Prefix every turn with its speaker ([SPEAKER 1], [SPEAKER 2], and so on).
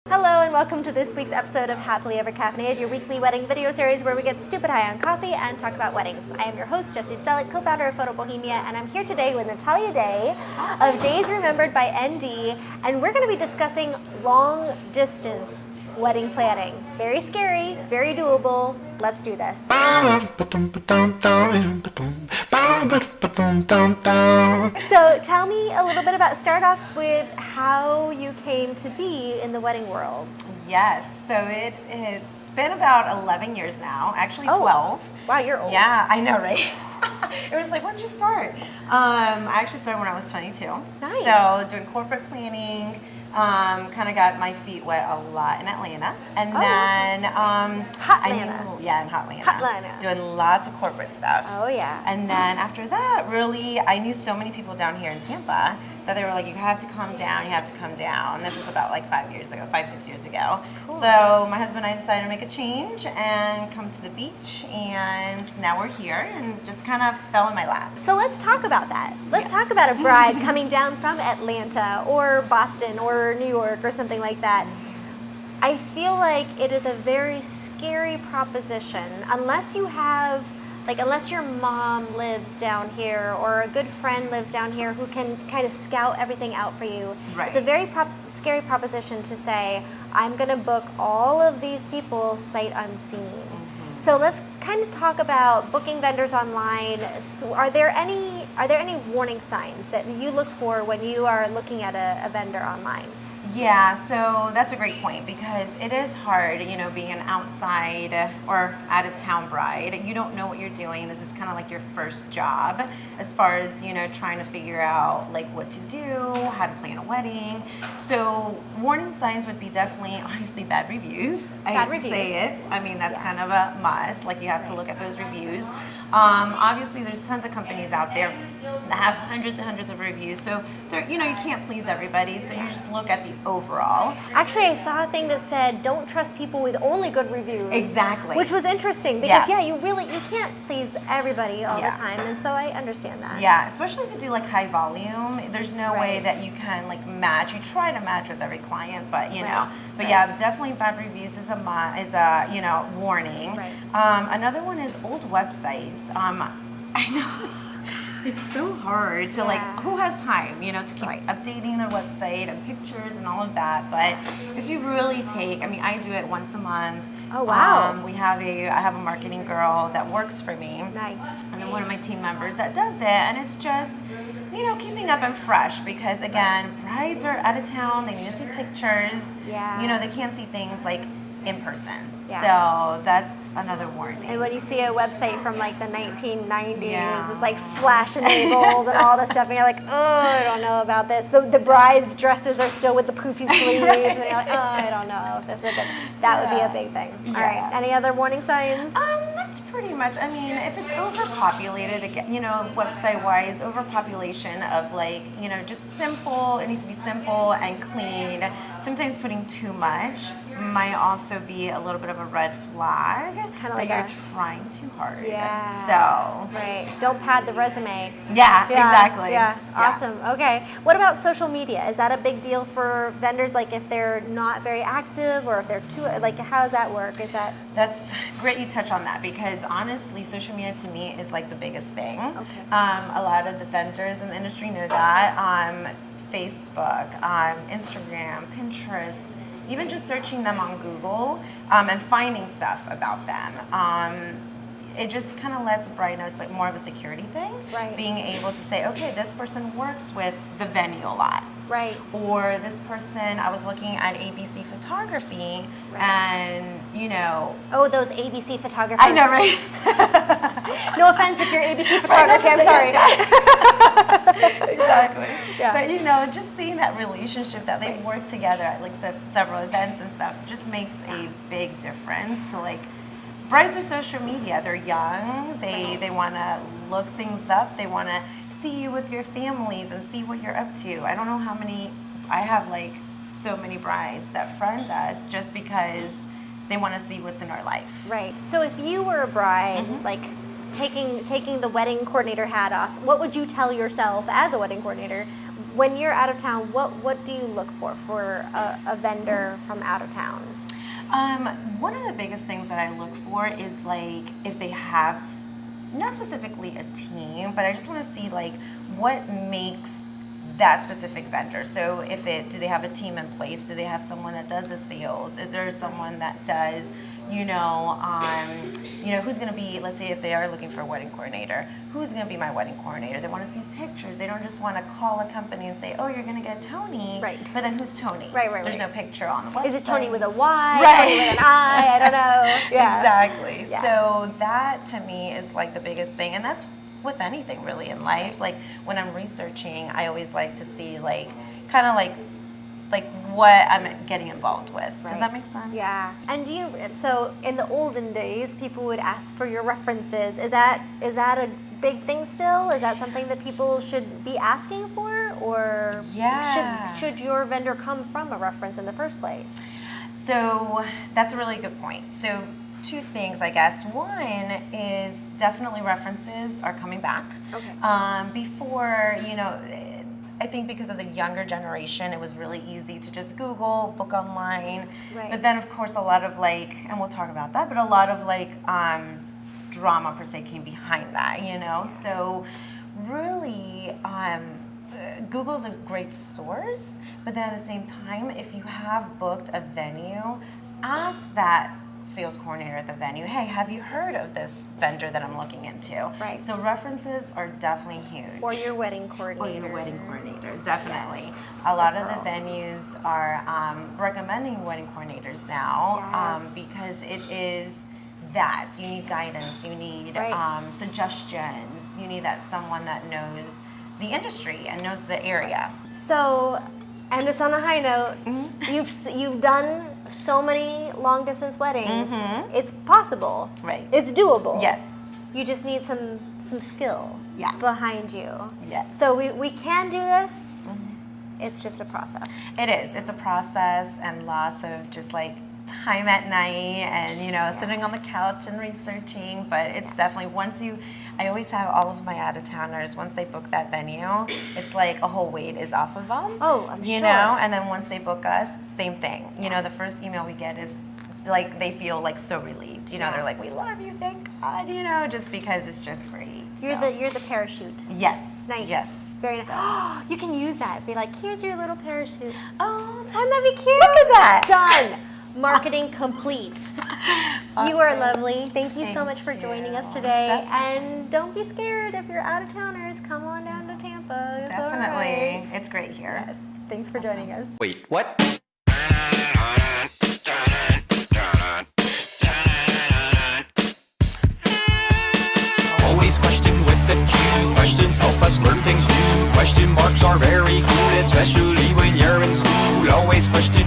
[SPEAKER 1] Hello and welcome to this week's episode of Happily Ever Caffeinated, your weekly wedding video series where we get stupid high on coffee and talk about weddings. I am your host, Pavel Stehlik, co-founder of FotoBoho, and I'm here today with Natalia Day of Days Remembered by ND, and we're going to be discussing long distance wedding planning. Very scary, very doable. Let's do this. So tell me a little bit about, start off with how you came to be in the wedding world.
[SPEAKER 2] Yes, so it's been about 11 years now, actually 12.
[SPEAKER 1] Wow, you're old.
[SPEAKER 2] Yeah, I know, right? It was like, when did you start? I actually started when I was 22.
[SPEAKER 1] Nice.
[SPEAKER 2] So doing corporate planning, kind of got my feet wet a lot in Atlanta. And then...
[SPEAKER 1] Hotlanta.
[SPEAKER 2] Yeah, in Hotlanta.
[SPEAKER 1] Hotlanta.
[SPEAKER 2] Doing lots of corporate stuff.
[SPEAKER 1] Oh, yeah.
[SPEAKER 2] And then after that, really, I knew so many people down here in Tampa that they were like, you have to come down, you have to come down. This was about like 5, 6 years ago.
[SPEAKER 1] Cool.
[SPEAKER 2] So my husband and I decided to make a change and come to the beach, and now we're here and just kind of fell in my lap.
[SPEAKER 1] So let's talk about that. Let's talk about a bride coming down from Atlanta or Boston or New York or something like that. I feel like it is a very scary proposition unless you have, unless your mom lives down here or a good friend lives down here who can kind of scout everything out for you.
[SPEAKER 2] Right.
[SPEAKER 1] It's a very scary proposition to say, I'm going to book all of these people sight unseen. Mm-hmm. So let's kind of talk about booking vendors online. So are there any warning signs that you look for when you are looking at a vendor online?
[SPEAKER 2] Yeah, so that's a great point because it is hard, being an outside or out of town bride. You don't know what you're doing. This is kind of like your first job as far as, trying to figure out like what to do, how to plan a wedding. So warning signs would be definitely, obviously, bad reviews. I hate to say it. I mean, that's kind of a must. Like, you have to look at those reviews. Obviously, there's tons of companies out there that have hundreds and hundreds of reviews. So, you can't please everybody. So you just look at the overall.
[SPEAKER 1] Actually, I saw a thing that said, don't trust people with only good reviews.
[SPEAKER 2] Exactly.
[SPEAKER 1] Which was interesting because, you can't please everybody all the time. And so I understand that.
[SPEAKER 2] Yeah, especially if you do like high volume, there's no way that you can like match. You try to match with every client, but know. But yeah, definitely bad reviews is a warning.
[SPEAKER 1] Right.
[SPEAKER 2] Another one is old websites. I know it's so hard to who has time, to keep updating their website and pictures and all of that. But if you really take, I do it once a month.
[SPEAKER 1] Oh, wow.
[SPEAKER 2] I have a marketing girl that works for me.
[SPEAKER 1] Nice.
[SPEAKER 2] And then one of my team members that does it, and it's just, keeping up and fresh because, again, brides are out of town, they need to see pictures.
[SPEAKER 1] Yeah.
[SPEAKER 2] They can't see things like in person.
[SPEAKER 1] Yeah.
[SPEAKER 2] So that's another warning.
[SPEAKER 1] And when you see a website from like the 1990s, it's like flash enabled and all this stuff, and you're like, oh, I don't know about this. The bride's dresses are still with the poofy sleeves, and you're like, oh, I don't know if this is good. That would be a big thing. All right. Any other warning signs?
[SPEAKER 2] That's pretty much. If it's overpopulated, again, website-wise, overpopulation of just simple. It needs to be simple and clean. Sometimes putting too much might also be a little bit of a red flag.
[SPEAKER 1] Kind of like
[SPEAKER 2] you're trying too hard.
[SPEAKER 1] Yeah.
[SPEAKER 2] So.
[SPEAKER 1] Right. Don't pad the resume.
[SPEAKER 2] Yeah, exactly.
[SPEAKER 1] Yeah. Awesome. Okay. What about social media? Is that a big deal for vendors? Like if they're not very active, or if they're too how does that work?
[SPEAKER 2] That's great you touch on that because honestly, social media to me is like the biggest thing.
[SPEAKER 1] Okay.
[SPEAKER 2] A lot of the vendors in the industry know that. Facebook, Instagram, Pinterest, even just searching them on Google and finding stuff about them. It just kind of lets a bride know it's like more of a security thing.
[SPEAKER 1] Right.
[SPEAKER 2] Being able to say, okay, this person works with the venue a lot.
[SPEAKER 1] Right.
[SPEAKER 2] Or this person, I was looking at ABC photography and,
[SPEAKER 1] Oh, those ABC photographers.
[SPEAKER 2] I know, right?
[SPEAKER 1] No offense if you're ABC photography, I'm sorry.
[SPEAKER 2] Exactly.
[SPEAKER 1] Yeah.
[SPEAKER 2] But, just seeing that relationship that they work together at like several events and stuff just makes a big difference. So brides are social media. They're young. They want to look things up. They want to see you with your families and see what you're up to. I don't know how many, I have so many brides that friend us just because they want to see what's in our life.
[SPEAKER 1] Right. So if you were a bride, taking the wedding coordinator hat off, what would you tell yourself as a wedding coordinator when you're out of town, what do you look for a vendor from out of town?
[SPEAKER 2] One of the biggest things that I look for is like if they have, not specifically a team, but I just want to see like what makes that specific vendor. So do they have a team in place? Do they have someone that does the sales? Is there someone that does, who's going to be, let's say if they are looking for a wedding coordinator, who's going to be my wedding coordinator? They want to see pictures. They don't just want to call a company and say, oh, you're going to get Tony.
[SPEAKER 1] Right.
[SPEAKER 2] But then who's Tony?
[SPEAKER 1] Right.
[SPEAKER 2] There's no picture on the website.
[SPEAKER 1] Is it Tony with a Y?
[SPEAKER 2] Right.
[SPEAKER 1] Tony with an I? I don't know. Yeah.
[SPEAKER 2] Exactly.
[SPEAKER 1] Yeah.
[SPEAKER 2] So that to me is like the biggest thing. And that's with anything really in life. Like when I'm researching, I always like to see like what I'm getting involved with.
[SPEAKER 1] Right.
[SPEAKER 2] Does that make sense?
[SPEAKER 1] Yeah. And so in the olden days, people would ask for your references. Is that a big thing still? Is that something that people should be asking for, or should your vendor come from a reference in the first place?
[SPEAKER 2] So that's a really good point. So two things, I guess. One is definitely references are coming back.
[SPEAKER 1] Okay.
[SPEAKER 2] Before, I think because of the younger generation, it was really easy to just Google, book online.
[SPEAKER 1] Right.
[SPEAKER 2] But then, of course, a lot of and we'll talk about that, but a lot of drama per se came behind that, So really, Google's a great source, but then at the same time, if you have booked a venue, ask that sales coordinator at the venue, hey, have you heard of this vendor that I'm looking into?
[SPEAKER 1] Right.
[SPEAKER 2] So references are definitely huge.
[SPEAKER 1] Or your wedding coordinator.
[SPEAKER 2] Or your wedding coordinator, definitely.
[SPEAKER 1] Yes.
[SPEAKER 2] A lot of
[SPEAKER 1] Referrals.
[SPEAKER 2] the venues are recommending wedding coordinators now because it is that. You need guidance, you need suggestions, you need someone that knows the industry and knows the area.
[SPEAKER 1] So, and it's on a high note, you've done so many long distance weddings. It's possible.
[SPEAKER 2] Right.
[SPEAKER 1] It's doable.
[SPEAKER 2] Yes.
[SPEAKER 1] You just need some skill behind you.
[SPEAKER 2] Yes.
[SPEAKER 1] So we can do this. It's just a process.
[SPEAKER 2] It is. It's a process and lots of just time at night and sitting on the couch and researching, but it's definitely I always have all of my out-of-towners, once they book that venue, it's like a whole weight is off of them.
[SPEAKER 1] Oh, I'm sure.
[SPEAKER 2] And then once they book us, same thing. The first email we get is they feel so relieved. They're like, we love you, thank God, just because it's just great.
[SPEAKER 1] You're the parachute.
[SPEAKER 2] Yes.
[SPEAKER 1] Nice.
[SPEAKER 2] Yes.
[SPEAKER 1] Very nice. Oh, you can use that. Be like, here's your little parachute.
[SPEAKER 2] Oh,
[SPEAKER 1] Wouldn't that be cute?
[SPEAKER 2] look at that.
[SPEAKER 1] Done. Marketing complete.
[SPEAKER 2] Awesome.
[SPEAKER 1] You are lovely. Thank you so
[SPEAKER 2] Thank
[SPEAKER 1] much for joining us
[SPEAKER 2] you.
[SPEAKER 1] today.
[SPEAKER 2] Definitely.
[SPEAKER 1] And don't be scared if you're out of towners. Come on down to Tampa. It's all
[SPEAKER 2] Definitely.
[SPEAKER 1] right.
[SPEAKER 2] It's great here.
[SPEAKER 1] Yes. Thanks for joining us.
[SPEAKER 3] Wait, what? Always question with the Q. Questions help us learn things new. Question marks are very cool, especially when you're in school. Always question